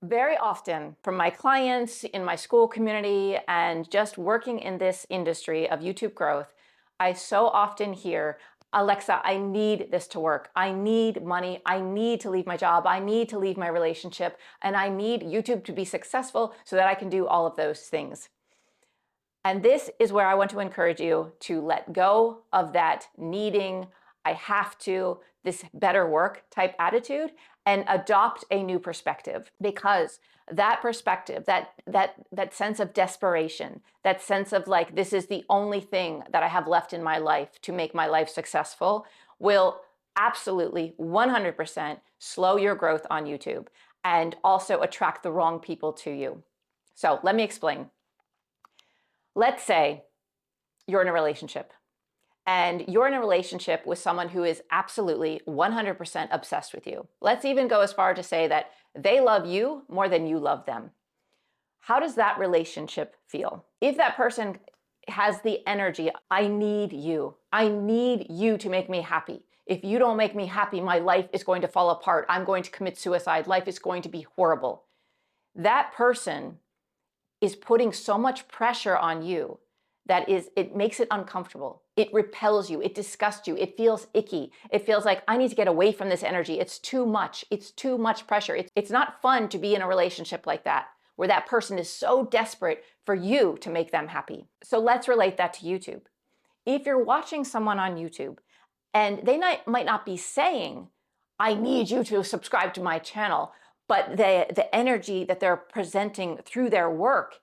Very often from my clients in my Skool community and just working in this industry of YouTube growth, I so often hear, Alexa, I need this to work. I need money. I need to leave my job. I need to leave my relationship. And I need YouTube to be successful so that I can do all of those things. And this is where I want to encourage you to let go of that needing, I have to, this better work type attitude and adopt a new perspective, because that perspective, that sense of desperation, that sense of like, this is the only thing that I have left in my life to make my life successful, will absolutely 100% slow your growth on YouTube and also attract the wrong people to you. So let me explain. Let's say you're in a relationship and you're in a relationship with someone who is absolutely 100% obsessed with you. Let's even go as far to say that they love you more than you love them. How does that relationship feel? If that person has the energy, I need you to make me happy. If you don't make me happy, my life is going to fall apart. I'm going to commit suicide. Life is going to be horrible. That person is putting so much pressure on you that it makes it uncomfortable. It repels you. It disgusts you. It feels icky. It feels like I need to get away from this energy. It's too much. It's too much pressure. It's not fun to be in a relationship like that, where that person is so desperate for you to make them happy. So let's relate that to YouTube. If you're watching someone on YouTube and they might not be saying, I need you to subscribe to my channel, but the energy that they're presenting through their work,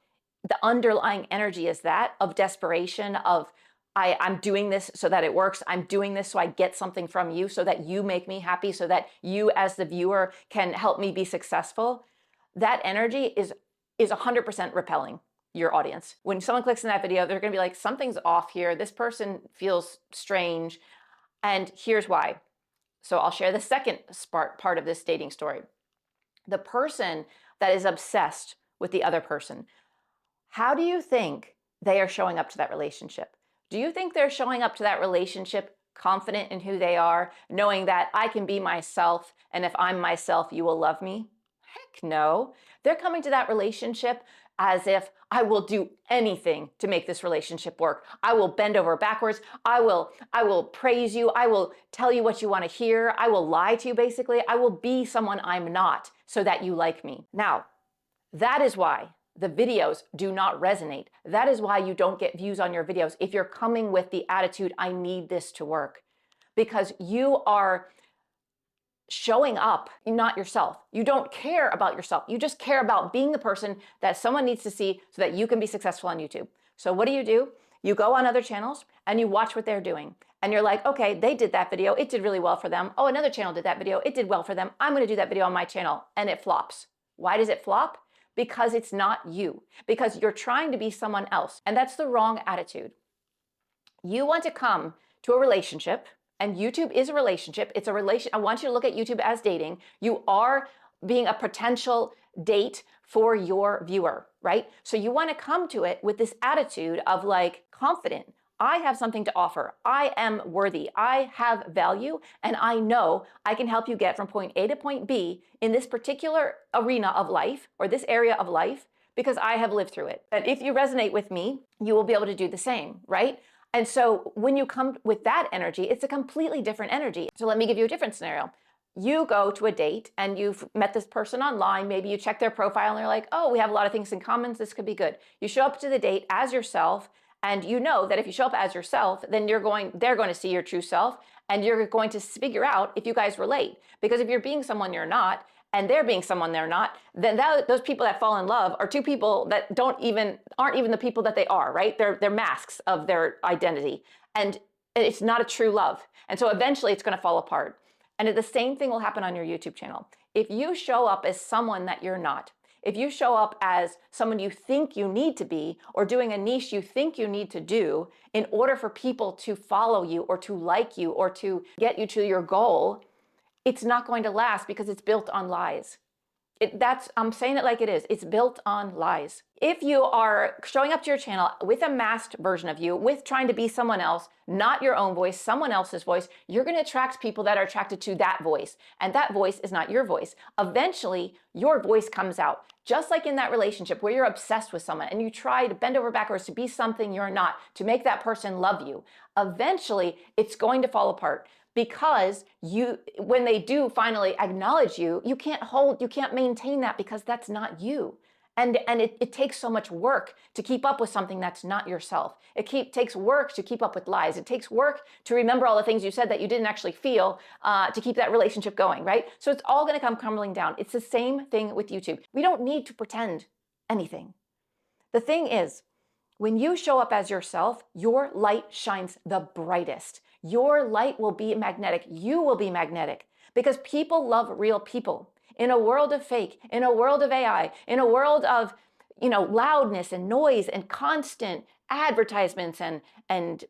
the underlying energy is that of desperation, of I'm doing this so that it works. I'm doing this so I get something from you, so that you make me happy, so that you as the viewer can help me be successful. That energy is 100% repelling your audience. When someone clicks in that video, they're going to be like, something's off here. This person feels strange. And here's why. So I'll share the second part of this dating story. The person that is obsessed with the other person, how do you think they are showing up to that relationship? Do you think they're showing up to that relationship confident in who they are, knowing that I can be myself, and if I'm myself, you will love me? Heck no. They're coming to that relationship as if I will do anything to make this relationship work. I will bend over backwards. I will praise you. I will tell you what you want to hear. I will lie to you, basically. I will be someone I'm not so that you like me. Now, that is why the videos do not resonate. That is why you don't get views on your videos if you're coming with the attitude, I need this to work. Because you are showing up, not yourself. You don't care about yourself. You just care about being the person that someone needs to see so that you can be successful on YouTube. So what do? You go on other channels and you watch what they're doing. And you're like, okay, they did that video. It did really well for them. Oh, another channel did that video. It did well for them. I'm going to do that video on my channel. And it flops. Why does it flop? Because it's not you. Because you're trying to be someone else. And that's the wrong attitude. You want to come to a relationship, and YouTube is a relationship. It's a relation. I want you to look at YouTube as dating. You are being a potential date for your viewer, right? So you want to come to it with this attitude of like confident. I have something to offer. I am worthy. I have value, and I know I can help you get from point A to point B in this particular arena of life or this area of life because I have lived through it. And if you resonate with me, you will be able to do the same, right? And so when you come with that energy, it's a completely different energy. So let me give you a different scenario. You go to a date and you've met this person online. Maybe you check their profile and they're like, oh, we have a lot of things in common. This could be good. You show up to the date as yourself, and you know that if you show up as yourself, then they're going to see your true self, and you're going to figure out if you guys relate. Because if you're being someone you're not, and they're being someone they're not, then those people that fall in love are two people that aren't even the people that they are, right? They're masks of their identity. And it's not a true love. And so eventually it's going to fall apart. And the same thing will happen on your YouTube channel. If you show up as someone that you're not, if you show up as someone you think you need to be, or doing a niche you think you need to do in order for people to follow you or to like you or to get you to your goal, it's not going to last because it's built on lies. I'm saying it like it is. It's built on lies. If you are showing up to your channel with a masked version of you, with trying to be someone else, not your own voice, someone else's voice, you're going to attract people that are attracted to that voice. And that voice is not your voice. Eventually, your voice comes out. Just like in that relationship where you're obsessed with someone and you try to bend over backwards to be something you're not, to make that person love you. Eventually, it's going to fall apart. Because when they do finally acknowledge you, you can't maintain that because that's not you. And it takes so much work to keep up with something that's not yourself. It takes work to keep up with lies. It takes work to remember all the things you said that you didn't actually feel to keep that relationship going, right? So it's all going to come crumbling down. It's the same thing with YouTube. We don't need to pretend anything. The thing is, when you show up as yourself, your light shines the brightest. Your light will be magnetic. You will be magnetic because people love real people. In a world of fake, in a world of AI, in a world of, loudness and noise and constant advertisements and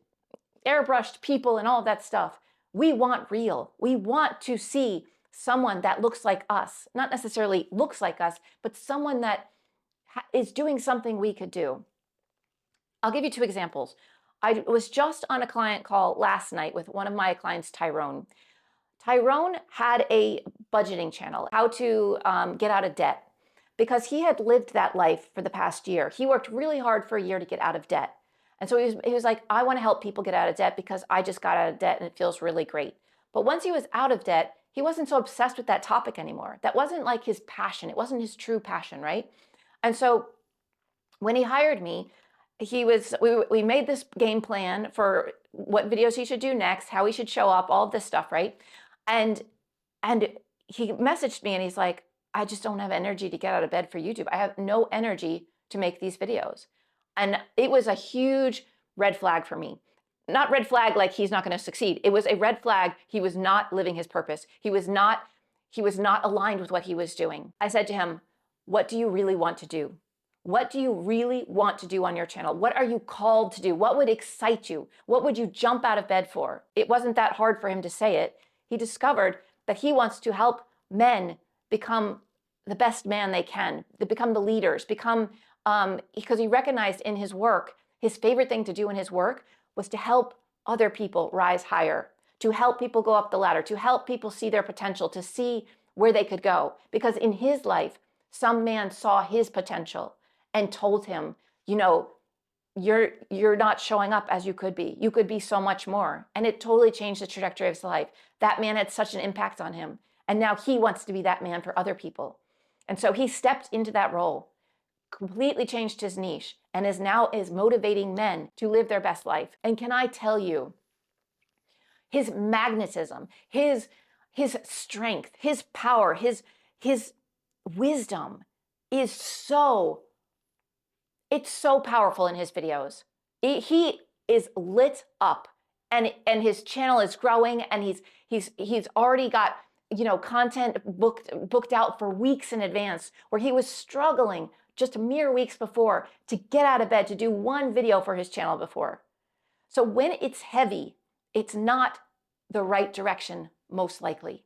airbrushed people and all of that stuff, we want real. We want to see someone that looks like us, not necessarily looks like us, but someone that is doing something we could do. I'll give you two examples. I was just on a client call last night with one of my clients, Tyrone. Tyrone had a budgeting channel, how to get out of debt, because he had lived that life for the past year. He worked really hard for a year to get out of debt. And so he was like, I want to help people get out of debt because I just got out of debt and it feels really great. But once he was out of debt, he wasn't so obsessed with that topic anymore. That wasn't like his passion. It wasn't his true passion, right? And so when he hired me, we made this game plan for what videos he should do next, how he should show up, all of this stuff, right? And he messaged me and he's like, I just don't have energy to get out of bed for YouTube. I have no energy to make these videos. And it was a huge red flag for me. Not red flag like he's not going to succeed. It was a red flag. He was not living his purpose. He was not aligned with what he was doing. I said to him, what do you really want to do? What do you really want to do on your channel? What are you called to do? What would excite you? What would you jump out of bed for? It wasn't that hard for him to say it. He discovered that he wants to help men become the best man they can, to become the leaders, because he recognized in his work, his favorite thing to do in his work was to help other people rise higher, to help people go up the ladder, to help people see their potential, to see where they could go. Because in his life, some man saw his potential and told him, you're not showing up as you could be. You could be so much more. And it totally changed the trajectory of his life. That man had such an impact on him. And now he wants to be that man for other people. And so he stepped into that role, completely changed his niche, and is motivating men to live their best life. And can I tell you, his magnetism, his strength, his power, his wisdom is it's so powerful in his videos. He is lit up, and his channel is growing, and he's already got content booked out for weeks in advance, where he was struggling just mere weeks before to get out of bed to do one video for his channel before. So when it's heavy, it's not the right direction, most likely.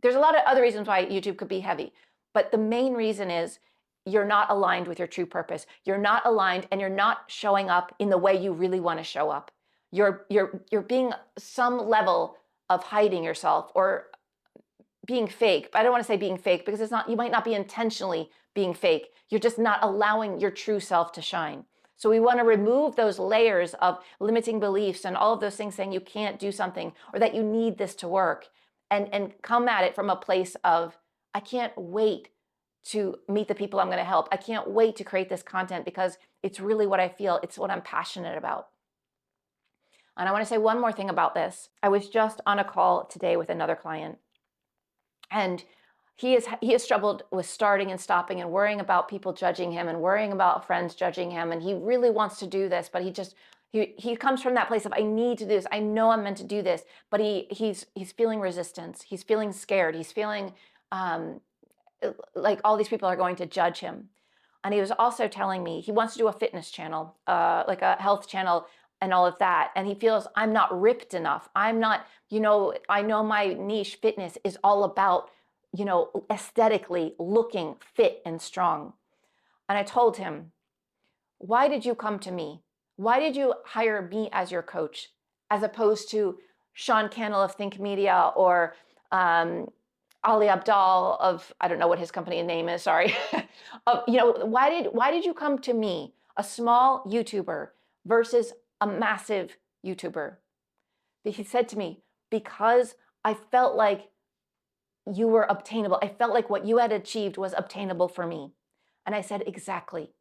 There's a lot of other reasons why YouTube could be heavy, but the main reason is you're not aligned with your true purpose. You're not aligned, and you're not showing up in the way you really want to show up. You're being some level of hiding yourself or being fake. But I don't want to say being fake because you might not be intentionally being fake. You're just not allowing your true self to shine. So we want to remove those layers of limiting beliefs and all of those things saying you can't do something or that you need this to work, and come at it from a place of, I can't wait to meet the people I'm going to help. I can't wait to create this content because it's really what I feel. It's what I'm passionate about. And I want to say one more thing about this. I was just on a call today with another client, and he has struggled with starting and stopping and worrying about people judging him and worrying about friends judging him. And he really wants to do this, but he comes from that place of, I need to do this. I know I'm meant to do this, but he's feeling resistance. He's feeling scared. He's feeling like all these people are going to judge him. And he was also telling me he wants to do a fitness channel, like a health channel and all of that. And he feels, I'm not ripped enough. I'm not, I know my niche fitness is all about aesthetically looking fit and strong. And I told him, why did you come to me? Why did you hire me as your coach as opposed to Sean Cannell of Think Media or Ali Abdal of, I don't know what his company name is, sorry. Why did you come to me, a small YouTuber versus a massive YouTuber? He said to me, because I felt like you were obtainable. I felt like what you had achieved was obtainable for me. And I said, exactly.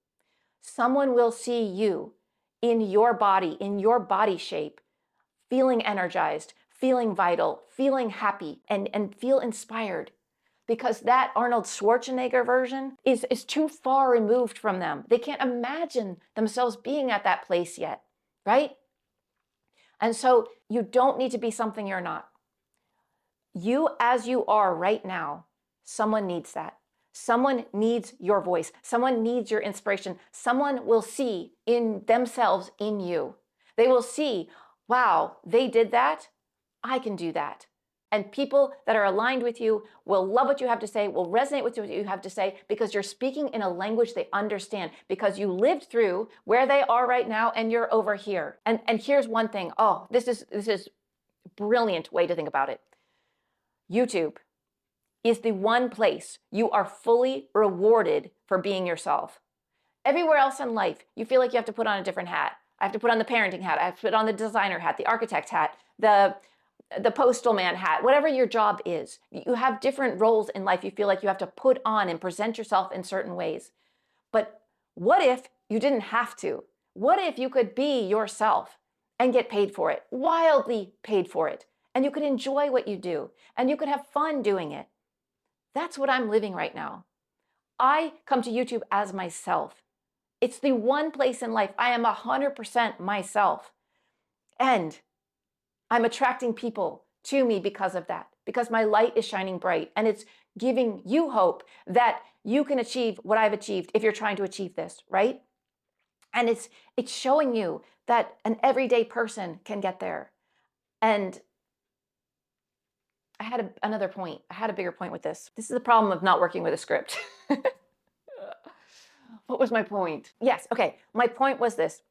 Someone will see you in your body shape, feeling energized, feeling vital, feeling happy, and feel inspired. Because that Arnold Schwarzenegger version is too far removed from them. They can't imagine themselves being at that place yet, right? And so you don't need to be something you're not. You as you are right now, someone needs that. Someone needs your voice. Someone needs your inspiration. Someone will see in themselves in you. They will see, wow, they did that. I can do that. And people that are aligned with you will love what you have to say, will resonate with what you have to say, because you're speaking in a language they understand, because you lived through where they are right now and you're over here. And here's one thing. Oh, this is a brilliant way to think about it. YouTube is the one place you are fully rewarded for being yourself. Everywhere else in life, you feel like you have to put on a different hat. I have to put on the parenting hat. I have to put on the designer hat, the architect hat, the postal man hat, whatever your job is. You have different roles in life you feel like you have to put on and present yourself in certain ways. But what if you didn't have to? What if you could be yourself and get paid for it, wildly paid for it, and you could enjoy what you do, and you could have fun doing it? That's what I'm living right now. I come to YouTube as myself. It's the one place in life I am 100% myself. And I'm attracting people to me because of that, because my light is shining bright and it's giving you hope that you can achieve what I've achieved if you're trying to achieve this, right? And it's showing you that an everyday person can get there. And I had another point. I had a bigger point with this. This is the problem of not working with a script. What was my point? Yes, okay. My point was this,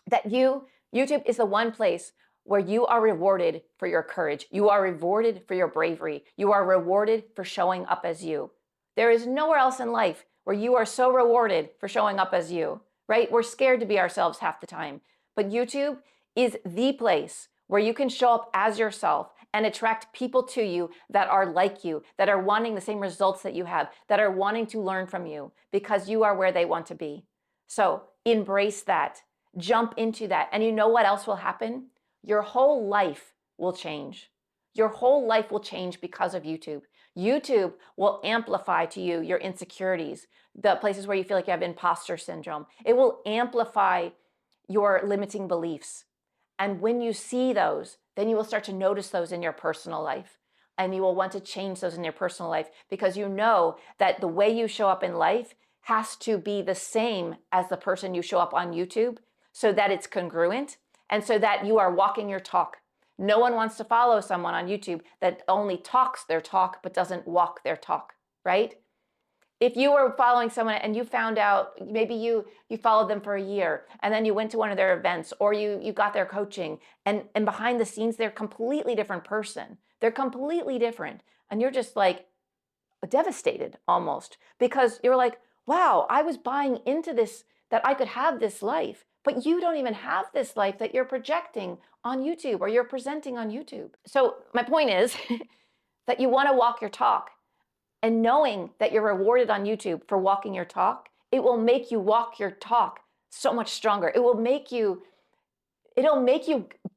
that YouTube is the one place where you are rewarded for your courage. You are rewarded for your bravery. You are rewarded for showing up as you. There is nowhere else in life where you are so rewarded for showing up as you, right? We're scared to be ourselves half the time. But YouTube is the place where you can show up as yourself and attract people to you that are like you, that are wanting the same results that you have, that are wanting to learn from you because you are where they want to be. So embrace that, jump into that. And you know what else will happen? Your whole life will change. Your whole life will change because of YouTube. YouTube will amplify to you your insecurities, the places where you feel like you have imposter syndrome. It will amplify your limiting beliefs. And when you see those, then you will start to notice those in your personal life. And you will want to change those in your personal life because you know that the way you show up in life has to be the same as the person you show up on YouTube so that it's congruent and so that you are walking your talk. No one wants to follow someone on YouTube that only talks their talk but doesn't walk their talk, right? If you were following someone and you found out, maybe you followed them for a year and then you went to one of their events or you got their coaching and behind the scenes, they're a completely different person. They're completely different. And you're just like devastated almost because you're like, wow, I was buying into this, that I could have this life, but you don't even have this life that you're projecting on YouTube or you're presenting on YouTube. So my point is that you want to walk your talk. And knowing that you're rewarded on YouTube for walking your talk, it will make you walk your talk so much stronger. It'll make you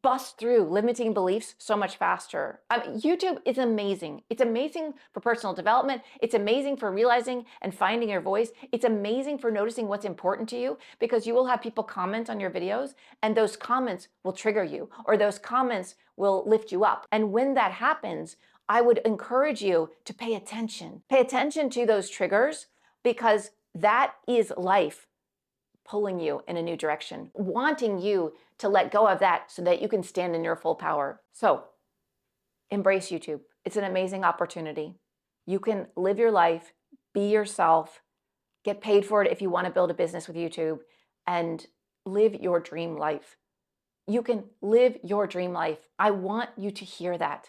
bust through limiting beliefs so much faster. YouTube is amazing. It's amazing for personal development. It's amazing for realizing and finding your voice. It's amazing for noticing what's important to you because you will have people comment on your videos and those comments will trigger you or those comments will lift you up. And when that happens, I would encourage you to pay attention. Pay attention to those triggers because that is life pulling you in a new direction, wanting you to let go of that so that you can stand in your full power. So embrace YouTube. It's an amazing opportunity. You can live your life, be yourself, get paid for it if you want to build a business with YouTube, and live your dream life. You can live your dream life. I want you to hear that,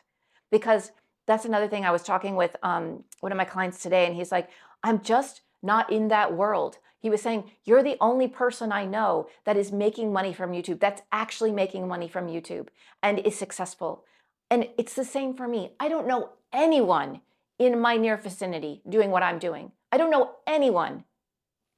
because that's another thing. I was talking with one of my clients today, and he's like, I'm just not in that world. He was saying, you're the only person I know that is making money from YouTube, that's actually making money from YouTube and is successful. And it's the same for me. I don't know anyone in my near vicinity doing what I'm doing. I don't know anyone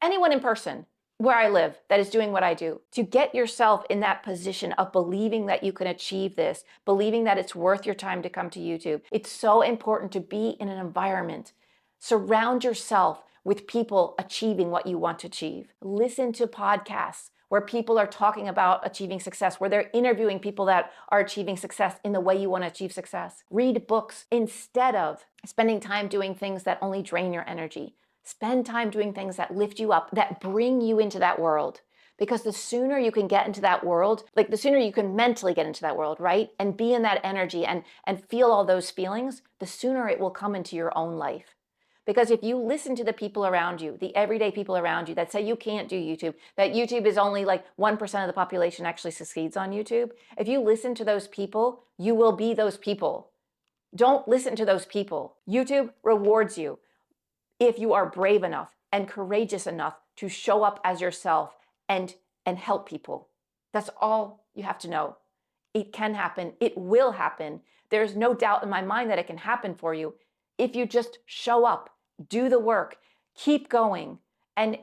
in person where I live that is doing what I do. To get yourself in that position of believing that you can achieve this, believing that it's worth your time to come to YouTube, it's so important to be in an environment. Surround yourself with people achieving what you want to achieve. Listen to podcasts where people are talking about achieving success, where they're interviewing people that are achieving success in the way you want to achieve success. Read books instead of spending time doing things that only drain your energy. Spend time doing things that lift you up, that bring you into that world. Because the sooner you can get into that world, like the sooner you can mentally get into that world, right? And be in that energy and feel all those feelings, the sooner it will come into your own life. Because if you listen to the people around you, the everyday people around you that say you can't do YouTube, that YouTube is only like 1% of the population actually succeeds on YouTube, if you listen to those people, you will be those people. Don't listen to those people. YouTube rewards you if you are brave enough and courageous enough to show up as yourself and help people. That's all you have to know. It can happen. It will happen. There's no doubt in my mind that it can happen for you if you just show up, do the work, keep going, and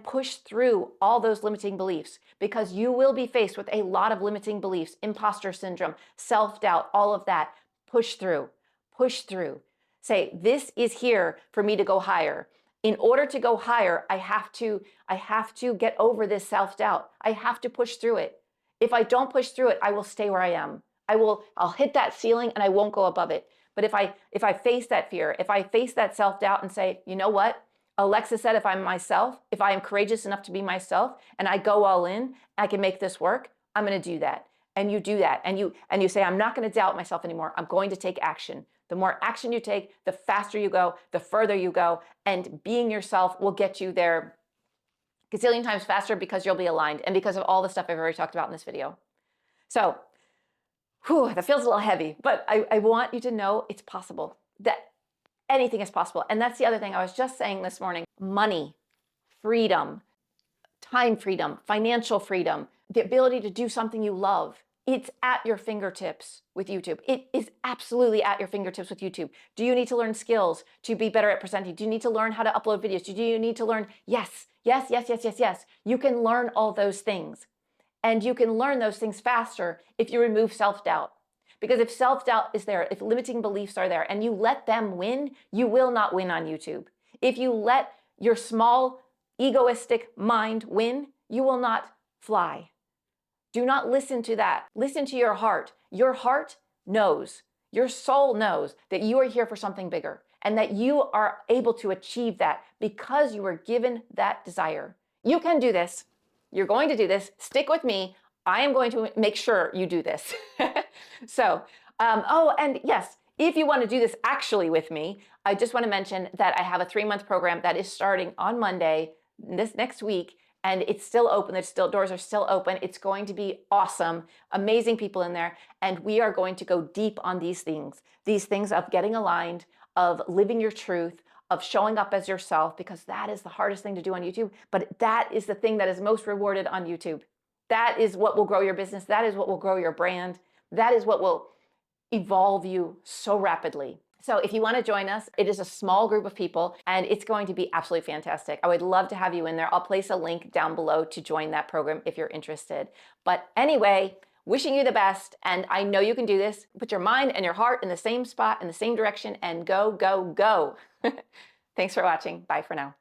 push through all those limiting beliefs, because you will be faced with a lot of limiting beliefs, imposter syndrome, self-doubt, all of that. Push through, push through. Say, this is here for me to go higher. In order to go higher, I have to get over this self-doubt. I have to push through it. If I don't push through it, I will stay where I am. I'll hit that ceiling and I won't go above it. But if I face that fear, if I face that self-doubt and say, you know what? Alexa said, if I'm myself, if I am courageous enough to be myself and I go all in, I can make this work, I'm going to do that. And you do that. And you say, I'm not going to doubt myself anymore. I'm going to take action. The more action you take, the faster you go, the further you go, and being yourself will get you there a gazillion times faster, because you'll be aligned and because of all the stuff I've already talked about in this video. So, that feels a little heavy, but I want you to know it's possible, that anything is possible. And that's the other thing I was just saying this morning. Money, freedom, time freedom, financial freedom, the ability to do something you love. It's at your fingertips with YouTube. It is absolutely at your fingertips with YouTube. Do you need to learn skills to be better at presenting? Do you need to learn how to upload videos? Do you need to learn? Yes, yes, yes, yes, yes, yes. You can learn all those things. And you can learn those things faster if you remove self-doubt. Because if self-doubt is there, if limiting beliefs are there, and you let them win, you will not win on YouTube. If you let your small, egoistic mind win, you will not fly. Do not listen to that. Listen to your heart. Your heart knows, your soul knows that you are here for something bigger and that you are able to achieve that because you were given that desire. You can do this. You're going to do this. Stick with me. I am going to make sure you do this. So, oh, and yes, if you want to do this actually with me, I just want to mention that I have a 3-month program that is starting on Monday, this next week. And it's still open. Doors are still open. It's going to be awesome. Amazing people in there. And we are going to go deep on these things of getting aligned, of living your truth, of showing up as yourself, because that is the hardest thing to do on YouTube. But that is the thing that is most rewarded on YouTube. That is what will grow your business. That is what will grow your brand. That is what will evolve you so rapidly. So if you want to join us, it is a small group of people and it's going to be absolutely fantastic. I would love to have you in there. I'll place a link down below to join that program if you're interested. But anyway, wishing you the best, and I know you can do this. Put your mind and your heart in the same spot, in the same direction, and go, go, go. Thanks for watching. Bye for now.